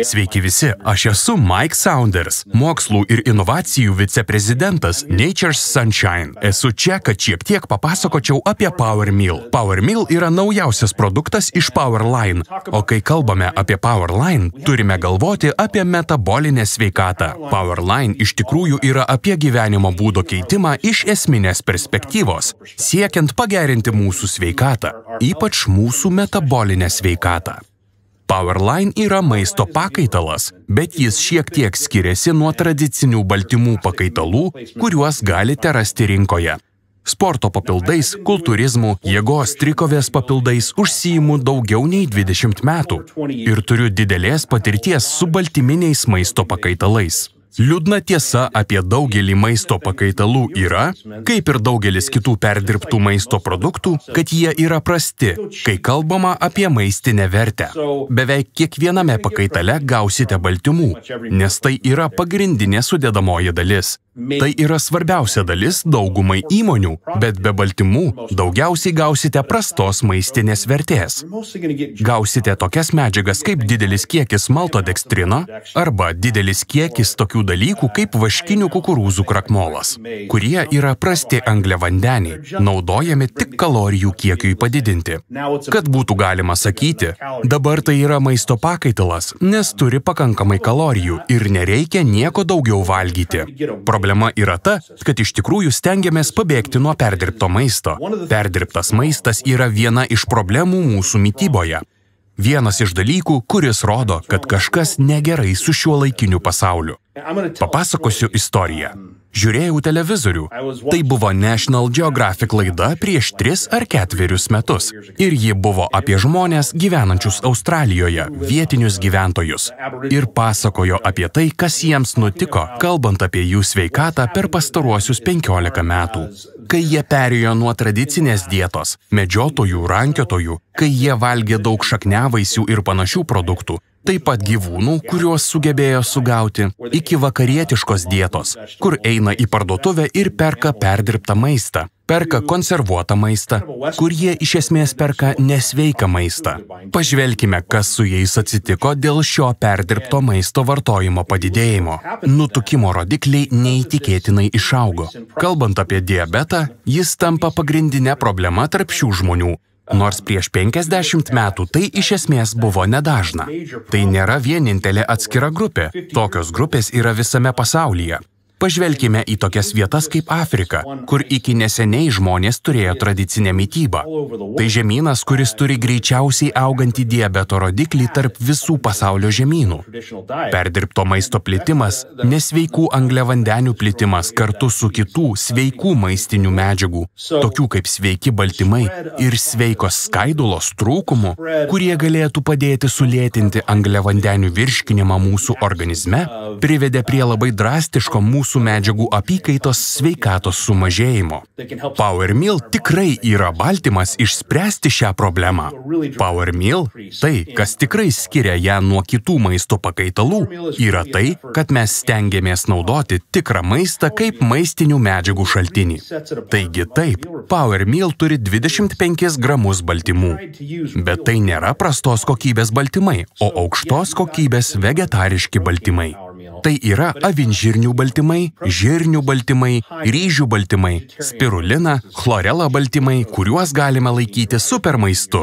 Sveiki visi, aš esu Mike Saunders, mokslų ir inovacijų viceprezidentas Nature's Sunshine. Esu čia, kad šiek tiek papasakočiau apie PowerMill. PowerMill yra naujausias produktas iš PowerLine, o kai kalbame apie PowerLine, turime galvoti apie metabolinę sveikatą. PowerLine iš tikrųjų yra apie gyvenimo būdo keitimą iš esminės perspektyvos, siekiant pagerinti mūsų sveikatą, ypač mūsų metabolinę sveikatą. PowerLine yra maisto pakaitalas, bet jis šiek tiek skiriasi nuo tradicinių baltymų pakaitalų, kuriuos galite rasti rinkoje. Sporto papildais, kultūrizmu, jėgos trikovės papildais užsiimu daugiau nei 20 metų ir turiu didelės patirties su baltyminiais maisto pakaitalais. Liūdna tiesa apie daugelį maisto pakaitalų yra, kaip ir daugelis kitų perdirbtų maisto produktų, kad jie yra prasti, kai kalbama apie maistinę vertę. Beveik kiekviename pakaitale gausite baltymų, nes tai yra pagrindinė sudedamoji dalis. Tai yra svarbiausia dalis daugumai įmonių, bet be baltymų daugiausiai gausite prastos maistinės vertės. Gausite tokias medžiagas kaip didelis kiekis maltodekstrino arba didelis kiekis tokių dalykų kaip vaškinių kukurūzų krakmolas, kurie yra prasti angliavandeniai, naudojami tik kalorijų kiekiui padidinti. Kad būtų galima sakyti, dabar tai yra maisto pakaitalas, nes turi pakankamai kalorijų ir nereikia nieko daugiau valgyti. Problema yra ta, kad iš tikrųjų stengiamės pabėgti nuo perdirbto maisto. Perdirbtas maistas yra viena iš problemų mūsų mityboje. Vienas iš dalykų, kuris rodo, kad kažkas negerai su šiuolaikiniu pasauliu. Papasakosiu istoriją. Žiūrėjau televizorių. Tai buvo National Geographic laida prieš 3 ar 4 metus. Ir ji buvo apie žmones gyvenančius Australijoje, vietinius gyventojus. Ir pasakojo apie tai, kas jiems nutiko, kalbant apie jų sveikatą per pastaruosius 15 metų. Kai jie perėjo nuo tradicinės dietos, medžiotojų, rankiotojų, kai jie valgė daug šakniavaisių ir panašių produktų, taip pat gyvūnų, kuriuos sugebėjo sugauti, iki vakarietiškos dietos, kur eina į parduotuvę ir perka perdirbtą maistą, perka konservuotą maistą, kur jie iš esmės perka nesveiką maistą. Pažvelkime, kas su jais atsitiko dėl šio perdirbto maisto vartojimo padidėjimo. Nutukimo rodikliai neįtikėtinai išaugo. Kalbant apie diabetą, jis tampa pagrindinė problema tarp šių žmonių. Nors prieš 50 metų tai iš esmės buvo nedažna. Tai nėra vienintelė atskira grupė. Tokios grupės yra visame pasaulyje. Pažvelkime į tokias vietas kaip Afrika, kur iki neseniai žmonės turėjo tradicinę mitybą. Tai žemynas, kuris turi greičiausiai augantį diabeto rodiklį tarp visų pasaulio žemynų. Perdirbto maisto plitimas, nesveikų angliavandenių plitimas kartu su kitų sveikų maistinių medžiagų, tokių kaip sveiki baltymai ir sveikos skaidulos trūkumu, kurie galėtų padėti sulėtinti angliavandenių virškinimą mūsų organizme, privedė prie labai drastiško mūsų medžiagų apykaitos sveikatos sumažėjimo. PowerMill tikrai yra baltymas išspręsti šią problemą. PowerMill, tai, kas tikrai skiria ją nuo kitų maisto pakaitalų, yra tai, kad mes stengiamės naudoti tikrą maistą kaip maistinių medžiagų šaltinį. Taigi taip, PowerMill turi 25 gramus baltymų. Bet tai nėra prastos kokybės baltymai, o aukštos kokybės vegetariški baltymai. Tai yra avinžirnių baltymai, žirnių baltymai, ryžių baltymai, spirulina, chlorela baltymai, kuriuos galime laikyti supermaistu.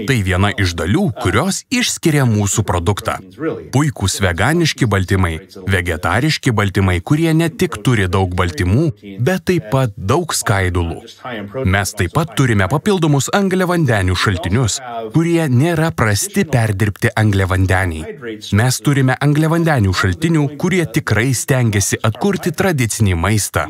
Tai viena iš dalių, kurios išskiria mūsų produktą. Puikūs veganiški baltymai, vegetariški baltymai, kurie ne tik turi daug baltymų, bet taip pat daug skaidulų. Mes taip pat turime papildomus angliavandenių šaltinius, kurie nėra prasti perdirbti angliavandeniai. Mes turime angliavandenių šaltinių, kurie tikrai stengiasi atkurti tradicinį maistą.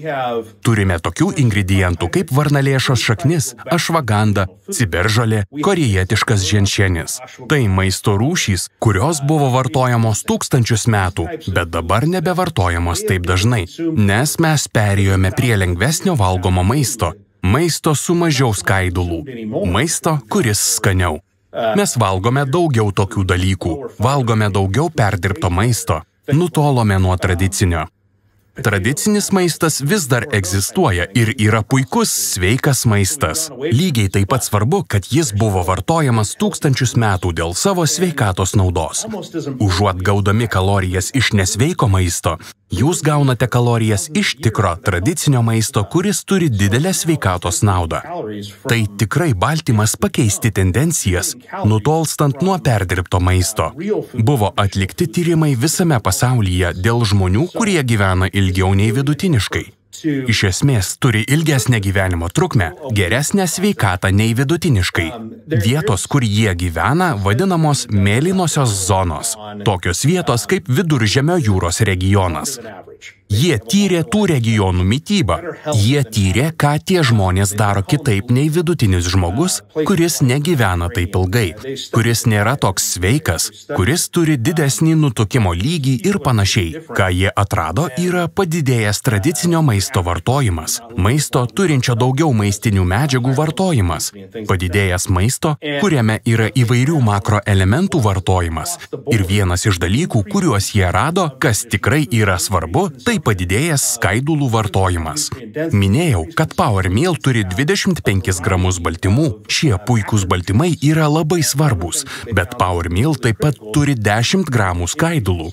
Turime tokių ingredientų kaip varnalėšos šaknis, ašvaganda, ciberžolė, korėjietiškas ženšenis. Tai maisto rūšys, kurios buvo vartojamos tūkstančius metų, bet dabar nebevartojamos taip dažnai, nes mes perėjome prie lengvesnio valgomo maisto, maisto su mažiau skaidulų, maisto, kuris skaniau. Mes valgome daugiau tokių dalykų, valgome daugiau perdirbto maisto. Nutolome nuo tradicinio. Tradicinis maistas vis dar egzistuoja ir yra puikus, sveikas maistas. Lygiai taip pat svarbu, kad jis buvo vartojamas tūkstančius metų dėl savo sveikatos naudos. Užuot gaudami kalorijas iš nesveiko maisto, jūs gaunate kalorijas iš tikro tradicinio maisto, kuris turi didelę sveikatos naudą. Tai tikrai baltymas pakeisti tendencijas, nutolstant nuo perdirbto maisto. Buvo atlikti tyrimai visame pasaulyje dėl žmonių, kurie gyvena ilgiau nei vidutiniškai. Iš esmės turi ilgesnę gyvenimo trukmę, geresnę sveikatą nei vidutiniškai. Vietos, kur jie gyvena, vadinamos mėlynosios zonos. Tokios vietos kaip Viduržemio jūros regionas. Jie tyrė tų regionų mitybą. Jie tyrė, ką tie žmonės daro kitaip nei vidutinis žmogus, kuris negyvena taip ilgai, kuris nėra toks sveikas, kuris turi didesnį nutukimo lygį ir panašiai. Ką jie atrado, yra padidėjęs tradicinio maisto vartojimas, maisto turinčio daugiau maistinių medžiagų vartojimas, padidėjęs maisto, kuriame yra įvairių makroelementų vartojimas. Ir vienas iš dalykų, kuriuos jie rado, kas tikrai yra svarbu, tai padidėjęs skaidulų vartojimas. Minėjau, kad Power Meal turi 25 gramus baltymų. Šie puikūs baltymai yra labai svarbus, bet Power Meal taip pat turi 10 gramų skaidulų.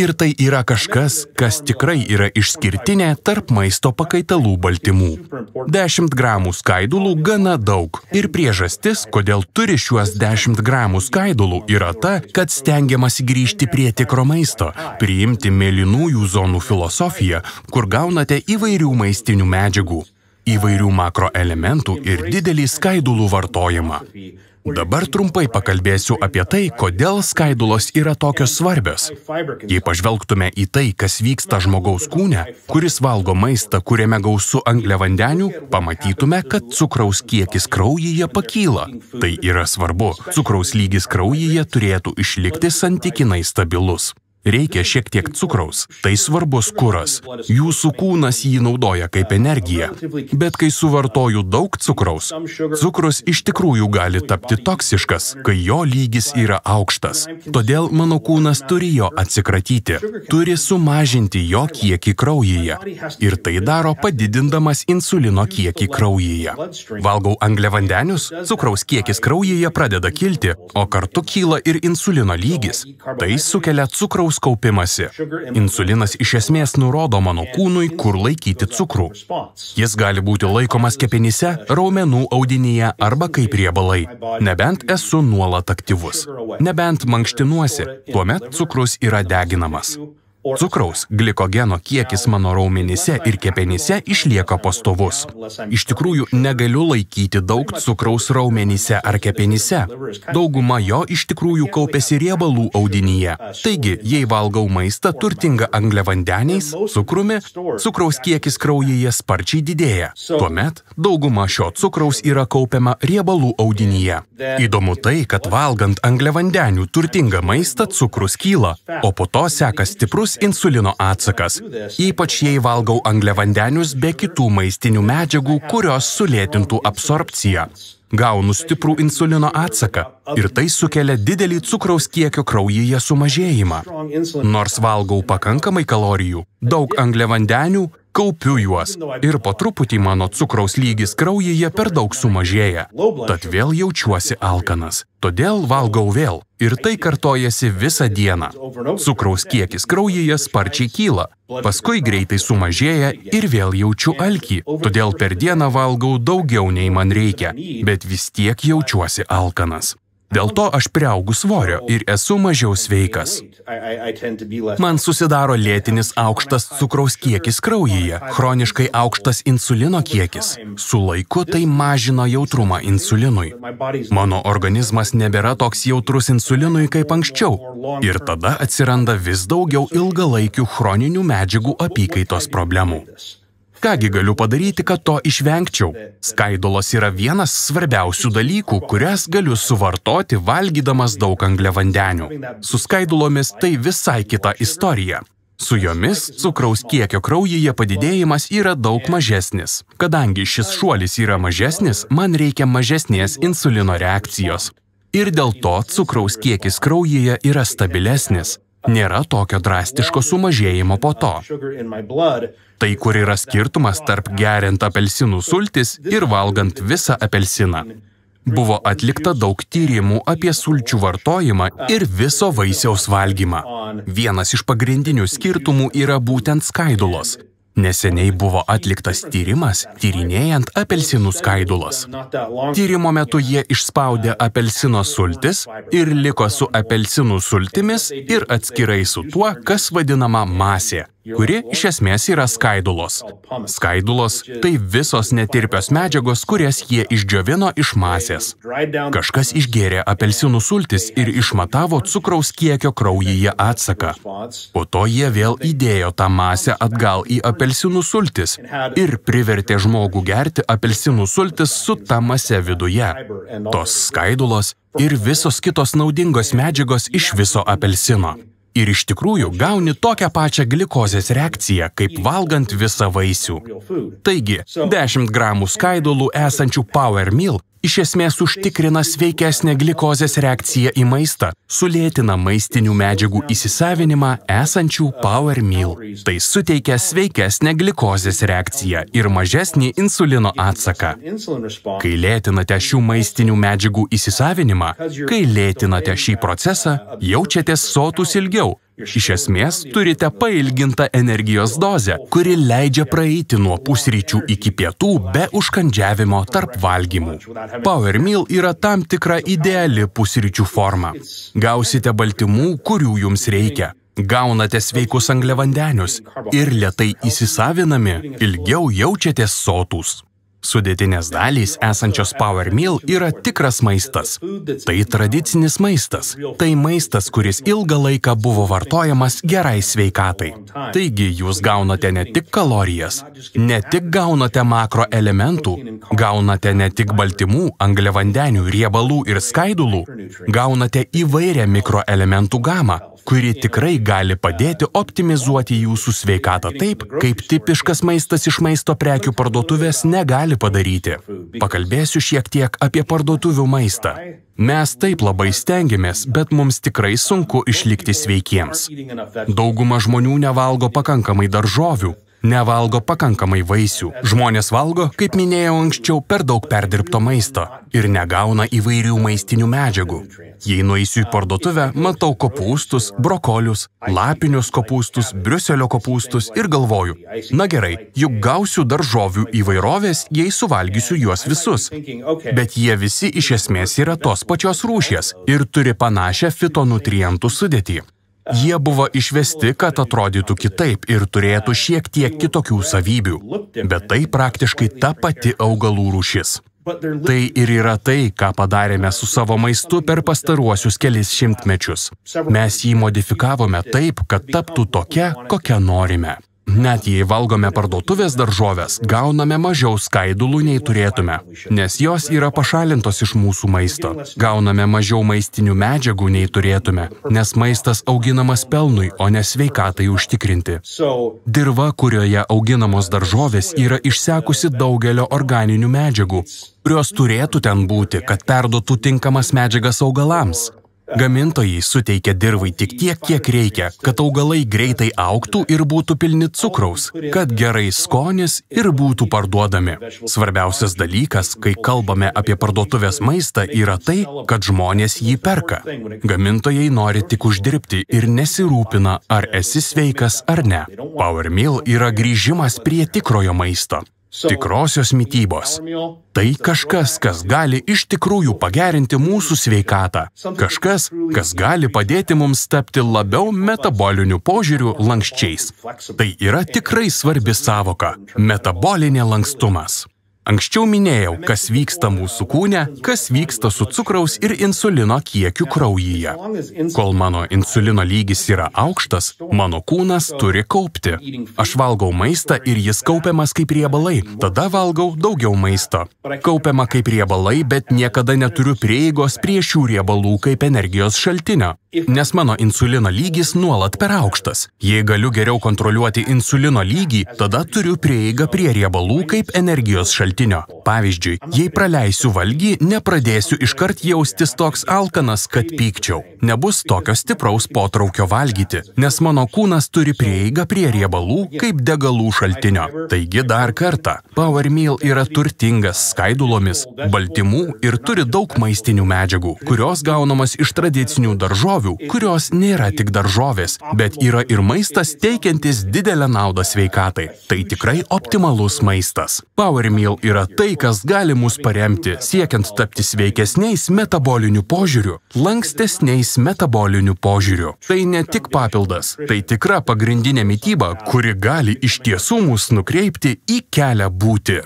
Ir tai yra kažkas, kas tikrai yra išskirtinė tarp maisto pakaitalų baltymų. 10 gramų skaidulų gana daug. Ir priežastis, kodėl turi šiuos 10 gramų skaidulų, yra ta, kad stengiamasi grįžti prie tikro maisto, priimti mėlynųjų zonų filosofiją, kur gaunate įvairių maistinių medžiagų, įvairių makroelementų ir didelį skaidulų vartojimą. Dabar trumpai pakalbėsiu apie tai, kodėl skaidulos yra tokios svarbios. Jei pažvelgtume į tai, kas vyksta žmogaus kūne, kuris valgo maistą, kuriame gausu angliavandenių, pamatytume, kad cukraus kiekis kraujyje pakyla. Tai yra svarbu. Cukraus lygis kraujyje turėtų išlikti santykinai stabilus. Reikia šiek tiek cukraus. Tai svarbus kuras. Jūsų kūnas jį naudoja kaip energiją. Bet kai suvartoju daug cukraus, cukrus iš tikrųjų gali tapti toksiškas, kai jo lygis yra aukštas. Todėl mano kūnas turi jo atsikratyti. Turi sumažinti jo kiekį kraujyje. Ir tai daro padidindamas insulino kiekį kraujyje. Valgau angliavandenius, cukraus kiekis kraujyje pradeda kilti, o kartu kyla ir insulino lygis. Tai sukelia cukraus kaupimasi. Insulinas iš esmės nurodo mano kūnui, kur laikyti cukrų. Jis gali būti laikomas kepenyse, raumenų audinyje arba kaip riebalai. Nebent esu nuolat aktyvus. Nebent mankštinuosi, tuomet cukrus yra deginamas. Cukraus, glikogeno kiekis mano raumenyse ir kepenyse išlieka pastovus. Iš tikrųjų, negaliu laikyti daug cukraus raumenyse ar kepenyse. Dauguma jo iš tikrųjų kaupiasi riebalų audinyje. Taigi, jei valgau maistą turtingą angliavandeniais, cukrumi, cukraus kiekis kraujyje sparčiai didėja. Tuomet, dauguma šio cukraus yra kaupiama riebalų audinyje. Įdomu tai, kad valgant angliavandenių turtingą maistą cukrus kyla, o po to seka stiprus insulino atsakas, ypač jei valgau angliavandenius be kitų maistinių medžiagų, kurios sulėtintų absorpciją. Gaunu stiprų insulino atsaką ir tai sukelia didelį cukraus kiekio kraujyje sumažėjimą. Nors valgau pakankamai kalorijų, daug angliavandenių, kaupiu juos ir po truputį mano cukraus lygis kraujyje per daug sumažėja. Tad vėl jaučiuosi alkanas. Todėl valgau vėl. Ir tai kartojasi visą dieną. Cukraus kiekis kraujyje sparčiai kyla. Paskui greitai sumažėja ir vėl jaučiu alkį. Todėl per dieną valgau daugiau nei man reikia, bet vis tiek jaučiuosi alkanas. Dėl to aš priaugu svorio ir esu mažiau sveikas. Man susidaro lėtinis aukštas cukraus kiekis kraujyje, chroniškai aukštas insulino kiekis. Su laiku tai mažina jautrumą insulinui. Mano organizmas nebėra toks jautrus insulinui kaip anksčiau. Ir tada atsiranda vis daugiau ilgalaikių chroninių medžiagų apykaitos problemų. Kągi galiu padaryti, kad to išvengčiau? Skaidulos yra vienas svarbiausių dalykų, kurias galiu suvartoti valgydamas daug angliavandenių. Su skaidulomis tai visai kita istorija. Su jomis cukraus kiekio kraujyje padidėjimas yra daug mažesnis. Kadangi šis šuolis yra mažesnis, man reikia mažesnės insulino reakcijos. Ir dėl to cukraus kiekis kraujyje yra stabilesnis. Nėra tokio drastiško sumažėjimo po to. Tai kur yra skirtumas tarp geriant apelsinų sultis ir valgant visą apelsiną. Buvo atlikta daug tyrimų apie sulčių vartojimą ir viso vaisiaus valgymą. Vienas iš pagrindinių skirtumų yra būtent skaidulos. Neseniai buvo atliktas tyrimas, tyrinėjant apelsinų skaidulas. Tyrimo metu jie išspaudė apelsino sultis ir liko su apelsinų sultimis ir atskirai su tuo, kas vadinama masė, kuri iš esmės yra skaidulos. Skaidulos – tai visos netirpios medžiagos, kurias jie išdžiovino iš masės. Kažkas išgėrė apelsinų sultis ir išmatavo cukraus kiekio kraujyje atsaką. Po to jie vėl įdėjo tą masę atgal į apelsinų sultis ir privertė žmogų gerti apelsinų sultis su ta mase viduje. Tos skaidulos ir visos kitos naudingos medžiagos iš viso apelsino. Ir iš tikrųjų gauni tokią pačią glikozės reakciją, kaip valgant visą vaisių. Taigi, 10 gramų skaidulų esančių Power Meal iš esmės užtikrina sveikesnę glikozės reakciją į maistą, sulėtina maistinių medžiagų įsisavinimą esančių Power Meal. Tai suteikia sveikesnę glikozės reakciją ir mažesnį insulino atsaką. Kai lėtinate šių maistinių medžiagų įsisavinimą, kai lėtinate šį procesą, jaučiatės sotus ilgiau. Iš esmės, turite pailgintą energijos dozę, kuri leidžia praeiti nuo pusryčių iki pietų be užkandžiavimo tarp valgymų. Power Meal yra tam tikra ideali pusryčių forma. Gausite baltymų, kurių jums reikia. Gaunate sveikus angliavandenius ir lėtai įsisavinami ilgiau jaučiatės sotūs. Sudėtinės dalys esančios Power Meal yra tikras maistas. Tai tradicinis maistas. Tai maistas, kuris ilgą laiką buvo vartojamas gerai sveikatai. Taigi jūs gaunate ne tik kalorijas, ne tik gaunate makroelementų, gaunate ne tik baltymų, angliavandenių, riebalų ir skaidulų, gaunate įvairią mikroelementų gamą, kuri tikrai gali padėti optimizuoti jūsų sveikatą taip, kaip tipiškas maistas iš maisto prekių parduotuvės negali padaryti. Pakalbėsiu šiek tiek apie parduotuvių maistą. Mes taip labai stengiamės, bet mums tikrai sunku išlikti sveikiems. Dauguma žmonių nevalgo pakankamai daržovių, nevalgo pakankamai vaisių. Žmonės valgo, kaip minėjau anksčiau, per daug perdirbto maisto ir negauna įvairių maistinių medžiagų. Jei nueisiu į parduotuvę, matau kopūstus, brokolius, lapinius kopūstus, briuselio kopūstus ir galvoju, na gerai, juk gausiu daržovių įvairovės, jei suvalgysiu juos visus. Bet jie visi iš esmės yra tos pačios rūšies ir turi panašią fitonutrientų sudėtį. Jie buvo išvesti, kad atrodytų kitaip ir turėtų šiek tiek kitokių savybių, bet tai praktiškai ta pati augalų rūšis. Tai ir yra tai, ką padarėme su savo maistu per pastaruosius kelis šimtmečius. Mes jį modifikavome taip, kad taptų tokia, kokią norime. Net jei valgome parduotuvės daržoves, gauname mažiau skaidulų nei turėtume, nes jos yra pašalintos iš mūsų maisto. Gauname mažiau maistinių medžiagų nei turėtume, nes maistas auginamas pelnui, o ne sveikatai užtikrinti. Dirva, kurioje auginamos daržovės, yra išsekusi daugelio organinių medžiagų, kurios turėtų ten būti, kad perduotų tinkamas medžiagas augalams. Gamintojai suteikia dirvai tik tiek, kiek reikia, kad augalai greitai augtų ir būtų pilni cukraus, kad gerai skonis ir būtų parduodami. Svarbiausias dalykas, kai kalbame apie parduotuvės maistą, yra tai, kad žmonės jį perka. Gamintojai nori tik uždirbti ir nesirūpina, ar esi sveikas ar ne. Power Meal yra grįžimas prie tikrojo maisto. Tikrosios mitybos. Tai kažkas, kas gali iš tikrųjų pagerinti mūsų sveikatą. Kažkas, kas gali padėti mums tapti labiau metaboliniu požiūriu lanksčiais. Tai yra tikrai svarbi sąvoka – metabolinė lankstumas. Anksčiau minėjau, kas vyksta mūsų kūne, kas vyksta su cukraus ir insulino kiekiu kraujyje. Kol mano insulino lygis yra aukštas, mano kūnas turi kaupti. Aš valgau maistą ir jis kaupiamas kaip riebalai, tada valgau daugiau maisto. Kaupiama kaip riebalai, bet niekada neturiu prieigos prie šių riebalų kaip energijos šaltinio. nes mano insulino lygis nuolat per aukštas. Jei galiu geriau kontroliuoti insulino lygį, tada turiu prieigą prie riebalų kaip energijos šaltinio. Pavyzdžiui, jei praleisiu valgį, nepradėsiu iškart jaustis toks alkanas, kad pykčiau. Nebus tokio stipraus potraukio valgyti, nes mano kūnas turi prieigą prie riebalų kaip degalų šaltinio. Taigi dar kartą, Power Meal yra turtingas skaidulomis, baltymų ir turi daug maistinių medžiagų, kurios gaunamas iš tradicinių daržovių, kurios nėra tik daržovės, bet yra ir maistas teikiantis didelę naudą sveikatai. Tai tikrai optimalus maistas. Power Meal yra tai, kas gali mus paremti, siekiant tapti sveikesniais metaboliniu požiūriu, lankstesniais metaboliniu požiūriu. Tai ne tik papildas, tai tikra pagrindinė mityba, kuri gali iš tiesų mus nukreipti į kelią būti.